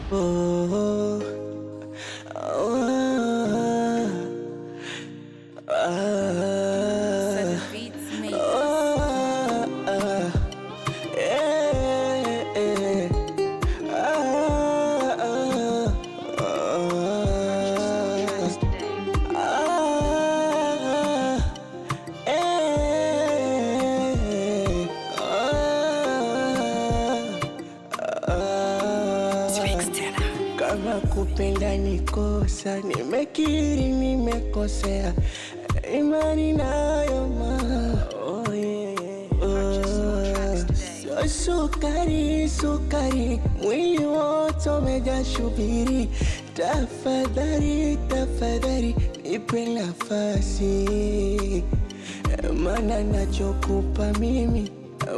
Oh, Southern Beats made this. Kama kupenda ni kosa, nimekiri nimekosea, imani nayo oh yeah. So sukari, mwili wote umejaa shubiri. Tafadhali, nipe nafasi, maana nachokupa mimi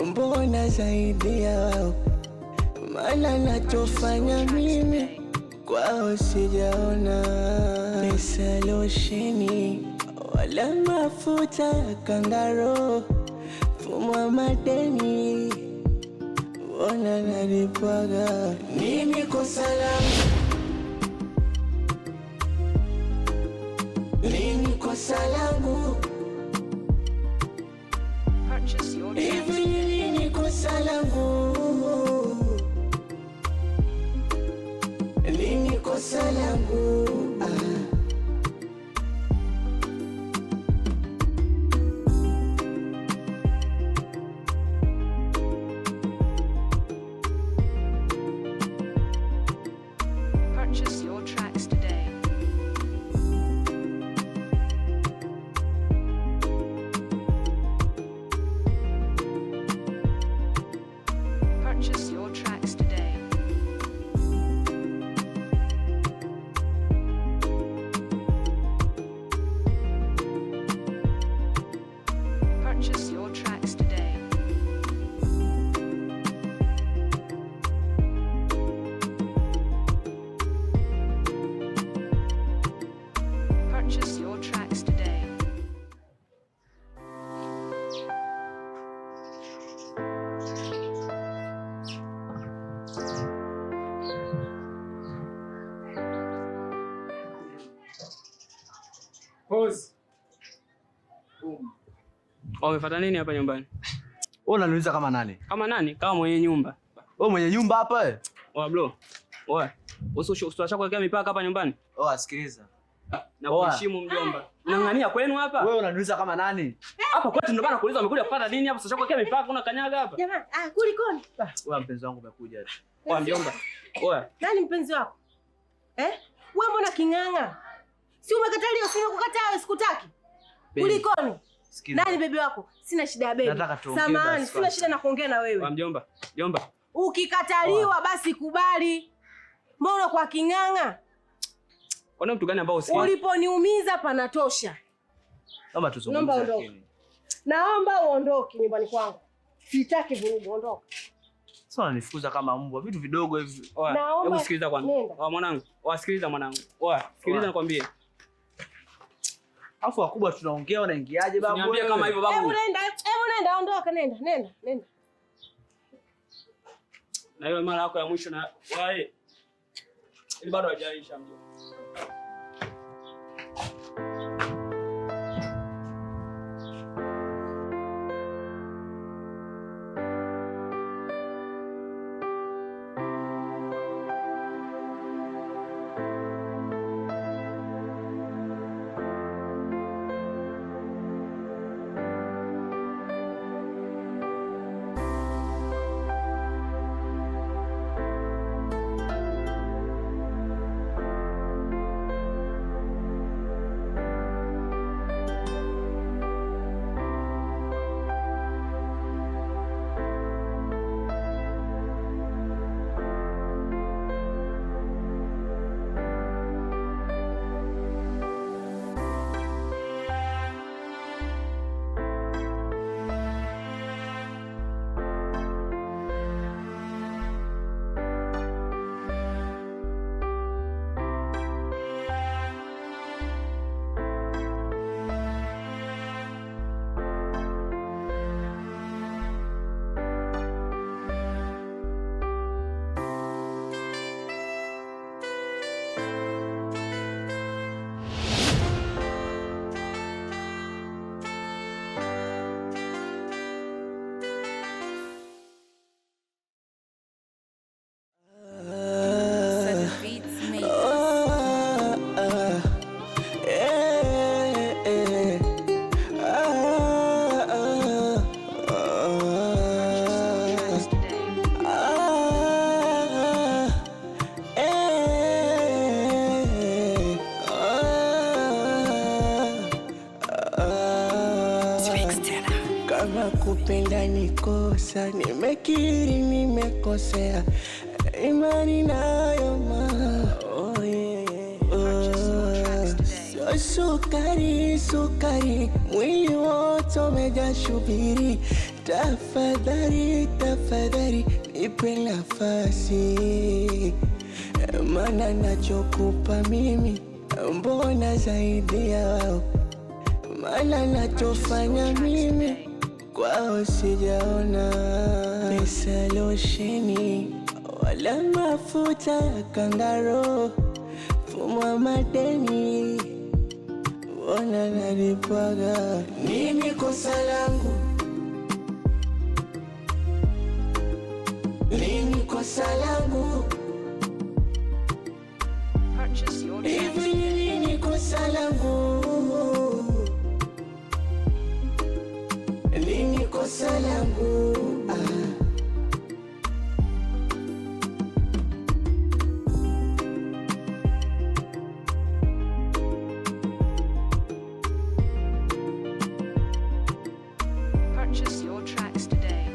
mbona zaidi ya wao, maana nachofanya mimi kwao sijaona. Pesa losheni wala mafuta ya kangaro, mfumo wa madeni wona nalipaga. Nini kosa langu? Nini kosa langu? Hivi nini kosa langu? Nini kosa langu? Purchase your tracks today. Purchase your tracks today. Purchase your tracks today. Purchase your tracks today. Pause. Wamefuata nini hapa nyumbani? Wewe unaniuliza kama nani? Kama nani? Kama mwenye nyumba. Wewe mwenye nyumba hapa eh? Oa bro. Oa. Usiacha kuwekea mipaka hapa nyumbani. Oa sikiliza. Na kuheshimu mjomba. Unang'ania kwenu hapa? Wewe unaniuliza kama nani? Hapa kwetu ndio bana kuuliza umekuja kufuata nini hapa? Usiacha kuwekea mipaka unakanyaga hapa. Jamani, kulikoni? Wewe mpenzi wangu umekuja tu. Oa mjomba. Oa. Nani mpenzi wako? Wewe mbona king'ang'a? Si umekataliwa, si nimekukataa wewe, sikutaki. Kulikoni? Sikiza. Nani bebe wako? Sina shida ya bebe. Samahani, sina shida na kuongea na wewe. Oa mjomba. Mjomba. Ukikataliwa basi kubali. Mbona kwa king'ang'a? Kuna mtu gani ambao usikia? Uliponiumiza panatosha. Naomba tuzungumze lakini. Naomba uondoke nyumbani kwangu. Sitaki vurugu, ondoka. Sasa unanifukuza kama mbwa, vitu vidogo hivi. Oa, hebu sikiliza kwanza. Oa mwanangu. Oa sikiliza mwanangu. Oa, sikiliza nikwambie. Afu wakubwa tunaongea unaingiaje babu? Niambie kama hivyo babu. Hebu nenda, ondoka, nenda. Na hiyo mara yako ya mwisho na wae. Ili bado hajaisha mjomba. yanikosa, nimekiri nimekosea, imani nayo oh yeah. So sukari, sukari, mwili wote umejaa shubiri. Tafadhali, tafadhali, nipe nafasi, maana nachokupa mimi mbona zaidi ya wao, maana nachofanya mimi kwao sijaona. Pesa losheni wala mafuta ya kangaro, fumo wa madeni mbona nalipaga. Nini kosa langu? Nini kosa langu? Purchase your tracks Hivi today. nini kosa langu? Nini kosa langu? Purchase your tracks today.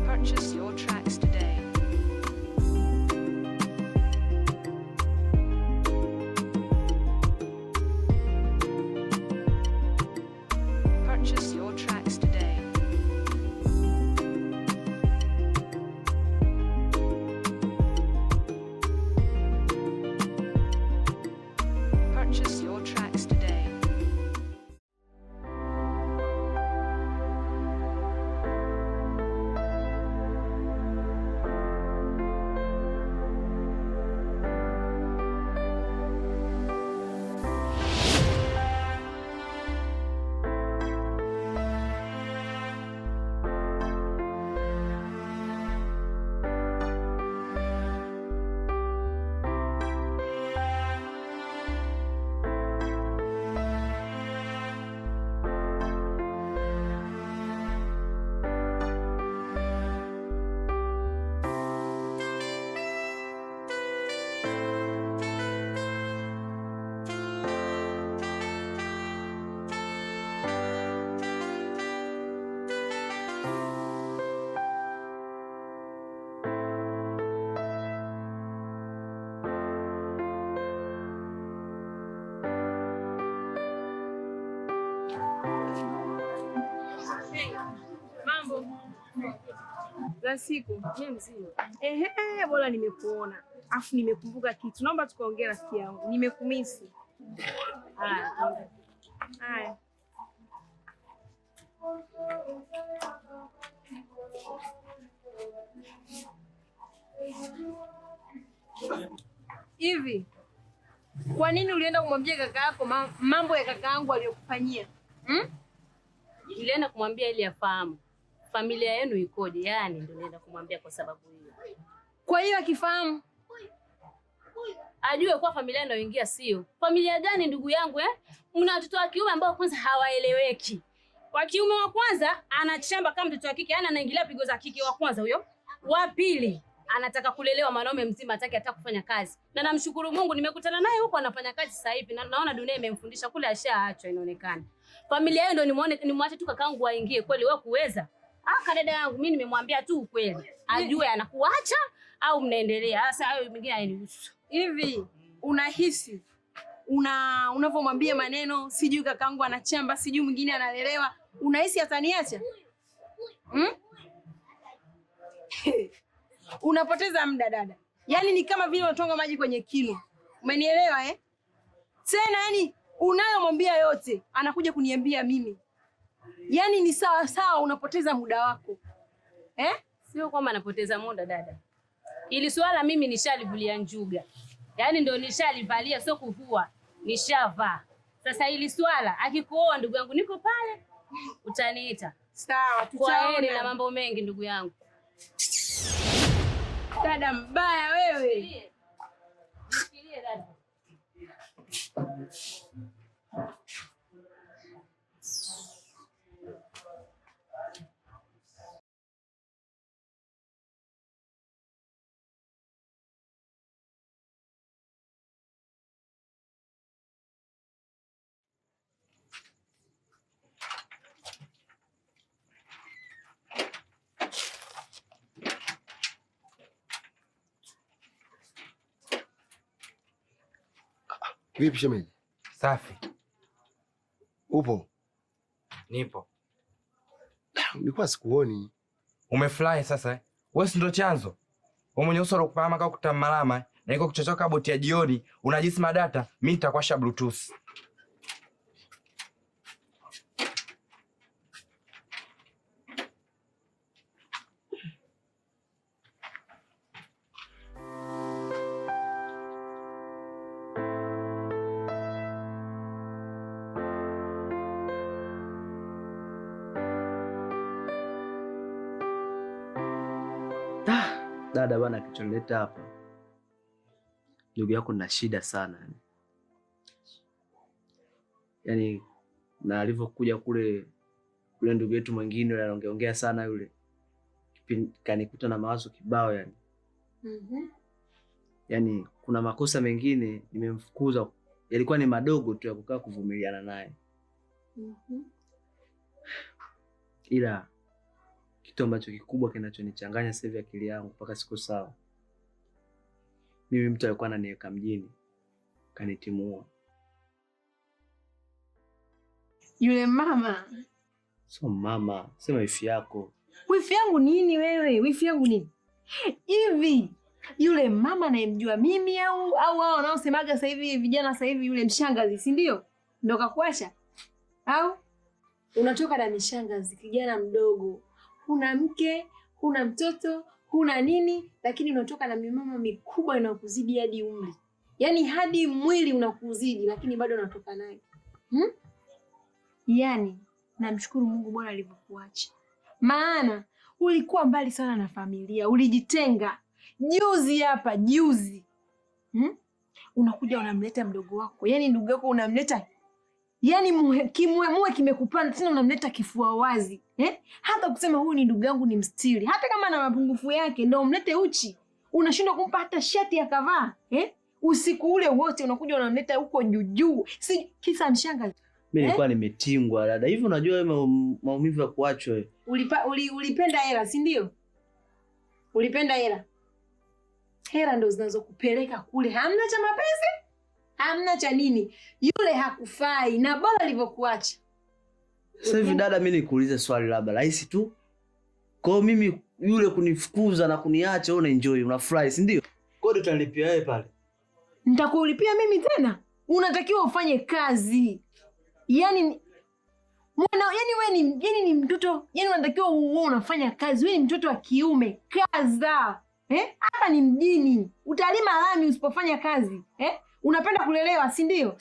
Purchase your tracks today. Purchase your tracks today. Purchase your tracks today. Mambo za siku. Mimi mzima. Bora nimekuona. Afu nimekumbuka kitu. Naomba tukaongee rafiki yangu. Nimekumisi. Haya. Hivi kwa nini ulienda kumwambia kaka yako mambo ya kaka yangu aliyokufanyia? Nilienda kumwambia ili afahamu familia yenu ikoje, yani ndio nilienda kumwambia kwa sababu hiyo. Kwa hiyo akifahamu Ajue kwa familia inayoingia sio. Familia gani ndugu yangu Mna watoto wa kiume ambao kwanza hawaeleweki. Wa kiume wa kwanza anachamba kama mtoto wa kike, yani anaingilia pigo za kike wa kwanza huyo. Wa pili anataka kulelewa mwanaume mzima, hataki hata kufanya kazi. Na namshukuru Mungu nimekutana naye huko anafanya kazi sasa hivi. Na naona dunia imemfundisha, kule ashaachwa inaonekana. Familia hiyo ndio nimwache tu kakaangu aingie kweli wewe kuweza. Kadada yangu mimi nimemwambia tu ukweli. Ajue anakuacha au mnaendelea. Sasa hayo mengine hayanihusu. hivi unahisi unavyomwambia maneno sijui kakaangu anachamba sijui mwingine analelewa, unahisi ataniacha? Unapoteza muda dada. Yaani ni kama vile unatonga maji kwenye kinu. Umenielewa Tena yani unayomwambia yote anakuja kuniambia mimi. Yaani ni sawa sawa unapoteza muda wako. Sio kwamba napoteza muda dada. Ili swala mimi nishalivulia njuga. Yaani ndio nishalivalia, sio kuvua. Nishavaa. Sasa ili swala akikuoa ndugu yangu niko pale utaniita. Sawa, Kwa heri na mambo mengi ndugu yangu. Dada mbaya wewe. Nifikirie dada. Vipi shemeji? Safi. Upo? Nipo. Nilikuwa sikuoni. Umefurahi sasa? Wewe si ndo chanzo. Wewe mwenye uso ukupama kama kutamalama na iko kuchochoka boti ya jioni, unajisi madata, mimi nitakwasha bluetooth. Dada bana, kichonileta hapa, ndugu yako na shida sana yani, na alivyokuja kule ndugu yetu mwingine yule anaongeongea sana yule, kanikuta na mawazo kibao yani. Yani kuna makosa mengine nimemfukuza, yalikuwa ni madogo tu ya kukaa kuvumiliana naye. Ila kitu ambacho kikubwa kinachonichanganya sasa hivi akili yangu mpaka siko sawa. Mimi mtu alikuwa ananiweka mjini, kanitimua. Yule mama. So mama, sema wifi yako. Wifi yangu nini wewe? Wifi yangu nini? Hivi yule mama anayemjua mimi au hao wanaosemaga sasa hivi vijana sasa hivi yule mshangazi, si ndio? Ndio kakuacha? Au unatoka na mshangazi kijana mdogo? Huna mke, huna mtoto, huna nini, lakini unatoka na mimama mikubwa inakuzidi hadi umri. Yaani hadi mwili unakuzidi, lakini bado unatoka naye. Yaani namshukuru Mungu bwana alivyokuacha. Maana ulikuwa mbali sana na familia, ulijitenga. Juzi hapa, juzi. Unakuja unamleta mdogo wako. Yaani ndugu yako unamleta, yaani muwe kimekupanda tena unamleta kifua wazi. Hata kusema huyu ni ndugu yangu ni mstiri. Hata kama na mapungufu yake ndio umlete uchi. Unashindwa kumpa hata shati ya kavaa. Usiku ule wote unakuja unamleta huko juu. Si kisa mshangazi. Mimi nilikuwa nimetingwa dada. Hivi unajua wewe maumivu ya kuachwa wewe. Ulipenda hela, si ndio? Ulipenda hela. Hela ndo zinazokupeleka kule. Hamna cha mapenzi? Hamna cha nini? Yule hakufai na bora alivyokuacha. Sasa hivi dada, mimi nikuulize swali labda rahisi tu. Kwa mimi yule kunifukuza na kuniacha, wewe unaenjoy, unafurahi, si ndio? Kodi utanilipia wewe pale. Nitakulipia mimi tena? Unatakiwa ufanye kazi. Yaani wewe ni mtoto, yaani unatakiwa uwe unafanya kazi. Wewe ni mtoto wa kiume, kaza. Hapa ni mjini. Utalima lami usipofanya kazi. Unapenda kulelewa, si ndio?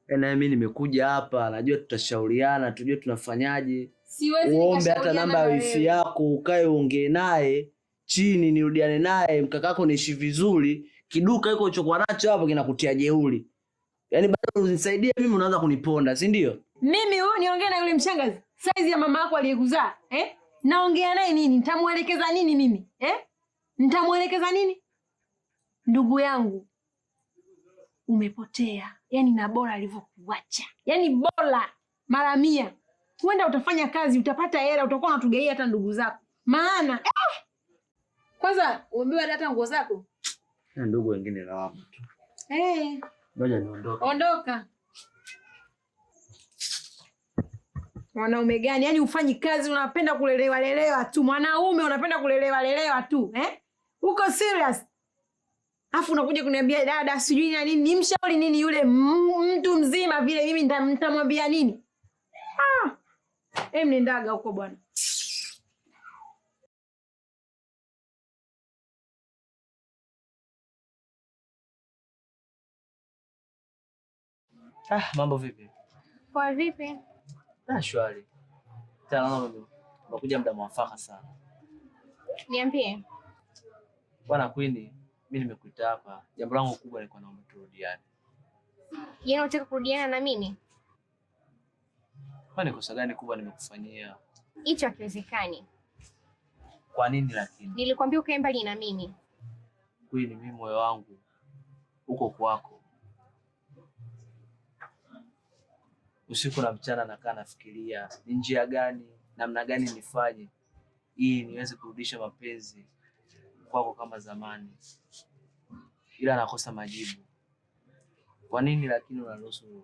Na mimi nimekuja hapa, najua tutashauriana, tujue tunafanyaje. Siwezi uombe hata namba ya wifi yako, ukae uongee naye chini, nirudiane naye, mkakako niishi vizuri. Kiduka iko ulichokuwa nacho hapo kinakutia jeuri. Yaani bado unisaidie mimi, unaanza kuniponda, si ndio? Mimi huyu niongee na yule mshangazi saizi ya mama yako aliyekuzaa? Naongea naye nini? Nitamuelekeza nini mimi? Nitamuelekeza nini? Ndugu yangu, umepotea. Yaani na bora alivyokuacha. Yaani bora mara 100. Huenda utafanya kazi, utapata hela, utakuwa unatugaia hata ndugu zako. Maana kwanza uambiwa hata nguo zako. Na ndugu wengine lawama tu. Ngoja niondoke. Ondoka. Mwanaume gani? Yaani ufanyi kazi, unapenda kulelewa tu. Mwanaume unapenda kulelewa tu, Uko serious? Afu unakuja kuniambia dada sijui na nini, nimshauri nini yule mtu mzima vile, mimi nitamwambia nini? Mnendaga huko bwana. Mambo vipi? Kwa vipi? Shwari. Tena unakuja muda mwafaka sana. Niambie. Bwana Queen, mimi nimekuita hapa. Jambo langu kubwa liko naomba turudiane. Yeye unataka kurudiana na mimi? Kwani kosa gani kubwa nimekufanyia? Hicho hakiwezekani. Kwa nini lakini? Nilikwambia ukae mbali na mimi. Queen, mimi moyo wangu uko kwako. Usiku na mchana nakaa nafikiria ni njia gani, namna gani nifanye ili niweze kurudisha mapenzi kwako kama zamani. Ila nakosa majibu. Kwa nini lakini unaruhusu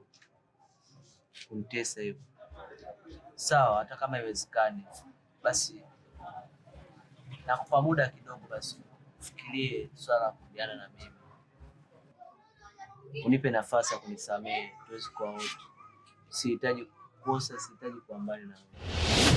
kunitesa hivyo? Sawa, hata kama iwezekani, basi nakupa muda kidogo, basi ufikirie swala la kurudiana na mimi. Unipe nafasi ya kunisamehe, tuwezi kuwa wote. Sihitaji kukosa, sihitaji kuwa mbali na wewe.